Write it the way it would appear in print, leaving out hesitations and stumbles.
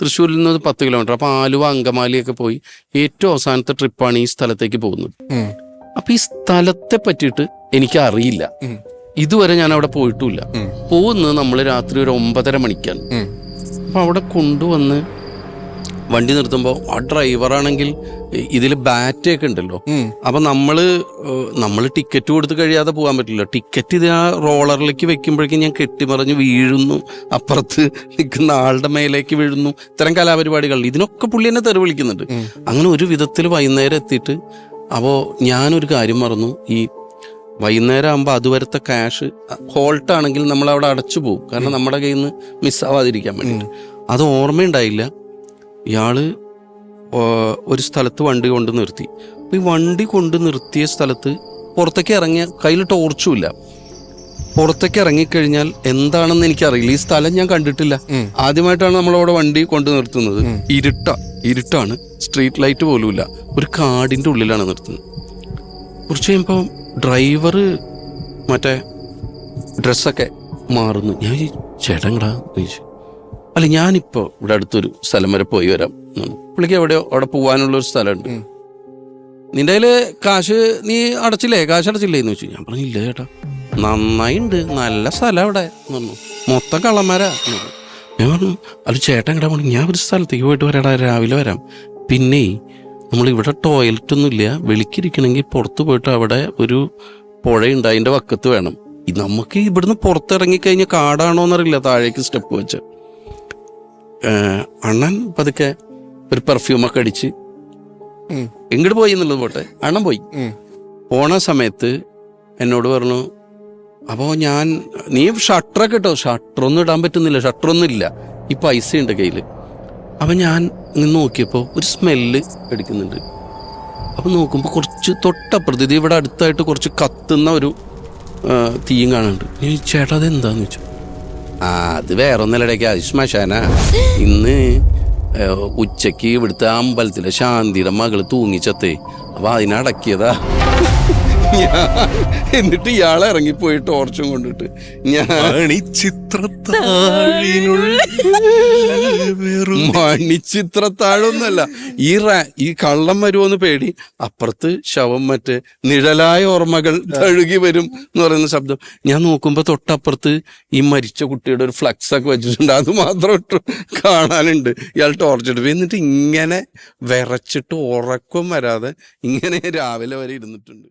തൃശ്ശൂരിൽ നിന്ന് 10 കിലോമീറ്റർ. അപ്പോൾ ആലുവ അങ്കമാലിയൊക്കെ പോയി ഏറ്റവും അവസാനത്തെ ട്രിപ്പാണ് ഈ സ്ഥലത്തേക്ക് പോകുന്നത്. അപ്പം ഈ സ്ഥലത്തെ പറ്റിയിട്ട് എനിക്ക് അറിയില്ല, ഇതുവരെ ഞാൻ അവിടെ പോയിട്ടുമില്ല. പോകുന്നത് നമ്മൾ രാത്രി ഒരു 9:30 മണിക്കാണ്. അപ്പം അവിടെ കൊണ്ടുവന്ന് വണ്ടി നിർത്തുമ്പോൾ ആ ഡ്രൈവറാണെങ്കിൽ ഇതിൽ ബാറ്റൊക്കെ ഉണ്ടല്ലോ. അപ്പം നമ്മൾ ടിക്കറ്റ് കൊടുത്ത് കഴിയാതെ പോകാൻ പറ്റില്ല. ടിക്കറ്റ് ഇത് ആ റോളറിലേക്ക് വെക്കുമ്പോഴേക്കും ഞാൻ കെട്ടിമറിഞ്ഞ് വീഴുന്നു, അപ്പുറത്ത് നിൽക്കുന്ന ആളുടെ മേലേക്ക് വീഴുന്നു. ഇത്തരം കലാപരിപാടികൾ ഇതിനൊക്കെ പുള്ളി എന്നെ തെറി വിളിക്കുന്നുണ്ട്. അങ്ങനെ ഒരു വിധത്തിൽ വൈകുന്നേരം എത്തിയിട്ട് അപ്പോൾ ഞാനൊരു കാര്യം മറന്നു. ഈ വൈകുന്നേരം ആകുമ്പോൾ അതുവരത്തെ ക്യാഷ് ഹോൾട്ടാണെങ്കിൽ നമ്മളവിടെ അടച്ചു പോകും, കാരണം നമ്മുടെ കയ്യിൽ നിന്ന് മിസ്സാവാതിരിക്കാൻ വേണ്ടിയിട്ട്. അത് ഓർമ്മയുണ്ടായില്ല. ഇയാള് ഒരു സ്ഥലത്ത് വണ്ടി കൊണ്ട് നിർത്തി. ഈ വണ്ടി കൊണ്ട് നിർത്തിയ സ്ഥലത്ത് പുറത്തേക്ക് ഇറങ്ങിയ കയ്യിൽ ടോർച്ചുമില്ല. പുറത്തേക്ക് ഇറങ്ങിക്കഴിഞ്ഞാൽ എന്താണെന്ന് എനിക്കറിയില്ല. ഈ സ്ഥലം ഞാൻ കണ്ടിട്ടില്ല. ആദ്യമായിട്ടാണ് നമ്മളവിടെ വണ്ടി കൊണ്ട് നിർത്തുന്നത്. ഇരുട്ടാണ്, സ്ട്രീറ്റ് ലൈറ്റ് പോലുമില്ല. ഒരു കാടിൻ്റെ ഉള്ളിലാണ് നിർത്തുന്നത്. കുറച്ച് കഴിയുമ്പോൾ ഡ്രൈവർ മറ്റേ ഡ്രസ്സൊക്കെ മാറുന്നു. ഞാൻ ചേട്ടങ്ങടാ ചോദിച്ചു. അല്ല, ഞാനിപ്പോൾ ഇവിടെ അടുത്തൊരു സ്ഥലം വരെ പോയി വരാം. പുള്ളിക്ക് അവിടെ പോകാനുള്ളൊരു സ്ഥലമുണ്ട്. നിന്റെ കയ്യിൽ കാശ് നീ അടച്ചില്ലേ, കാശ് അടച്ചില്ലേ എന്ന് ചോദിച്ചു. ഞാൻ പറഞ്ഞില്ല ചേട്ടാ, നന്നായിണ്ട്, നല്ല സ്ഥലം അവിടെ എന്ന് പറഞ്ഞു. മൊത്തം കള്ളന്മാരാ. ഞാൻ പറഞ്ഞു അല്ല ചേട്ടൻ എങ്ങടാ പോകണം? ഞാൻ ഒരു സ്ഥലത്തേക്ക് പോയിട്ട് വരാടാ, രാവിലെ വരാം. പിന്നെ നമ്മളിവിടെ ടോയ്ലറ്റൊന്നും ഇല്ല, വെളിക്കിരിക്കണമെങ്കിൽ പുറത്ത് പോയിട്ട് അവിടെ ഒരു പുഴയുണ്ട്, അതിൻ്റെ വക്കത്ത് വേണം. നമുക്ക് ഇവിടുന്ന് പുറത്തിറങ്ങിക്കഴിഞ്ഞാൽ കാടാണോന്നറിയില്ല, താഴേക്ക് സ്റ്റെപ്പ് വെച്ച്. അണ്ണൻ പതുക്കെ ഒരു പെർഫ്യൂമൊക്കെ അടിച്ച് എങ്ങോട്ട് പോയി എന്നുള്ളത് പോട്ടെ, അണ്ണൻ പോയി. പോണ സമയത്ത് എന്നോട് പറഞ്ഞു, അപ്പോൾ നീ ഷട്ടറൊക്കെ ഇട്ടോ? ഷട്ടറൊന്നും ഇടാൻ പറ്റുന്നില്ല, ഷട്ടറൊന്നും ഇല്ല, ഈ പൈസ ഉണ്ട് കയ്യിൽ. അപ്പം ഞാൻ നിന്ന് നോക്കിയപ്പോൾ ഒരു സ്മെല്ല് അടിക്കുന്നുണ്ട്. അപ്പം നോക്കുമ്പോൾ കുറച്ച് തൊട്ടപ്പുറത്ത് ഇത് ഇവിടെ അടുത്തായിട്ട് കുറച്ച് കത്തുന്ന ഒരു തീയും കാണുന്നുണ്ട്. ഞാൻ ചേട്ടാ അതെന്താന്ന് ചോദിച്ചു. അത് വേറെ ഒന്നല്ലടേക്ക്, അത് ശ്മശാന. ഇന്ന് ഉച്ചക്ക് ഇവിടുത്തെ അമ്പലത്തിലെ ശാന്തിയുടെ മകള് തൂങ്ങിച്ചത്തേ, അപ്പൊ അതിനടക്കിയതാ. എന്നിട്ട് ഇയാളെ ഇറങ്ങിപ്പോയി ടോർച്ചും കൊണ്ടിട്ട്. മണിച്ചിത്രത്താഴൊന്നുമല്ല, ഈ കള്ളം വരുമോന്ന് പേടി. അപ്പുറത്ത് ശവം, മറ്റേ നിഴലായ ഓർമ്മകൾ തഴുകി വരും എന്ന് പറയുന്ന ശബ്ദം. ഞാൻ നോക്കുമ്പോ തൊട്ടപ്പുറത്ത് ഈ മരിച്ച കുട്ടിയുടെ ഒരു ഫ്ലക്സ് ഒക്കെ വെച്ചിട്ടുണ്ട്. അത് മാത്രം കാണാനുണ്ട്. ഇയാൾ ടോർച്ചെടുപ്പ്. എന്നിട്ട് ഇങ്ങനെ വിറച്ചിട്ട് ഉറക്കം വരാതെ ഇങ്ങനെ രാവിലെ വരെ ഇരുന്നിട്ടുണ്ട്.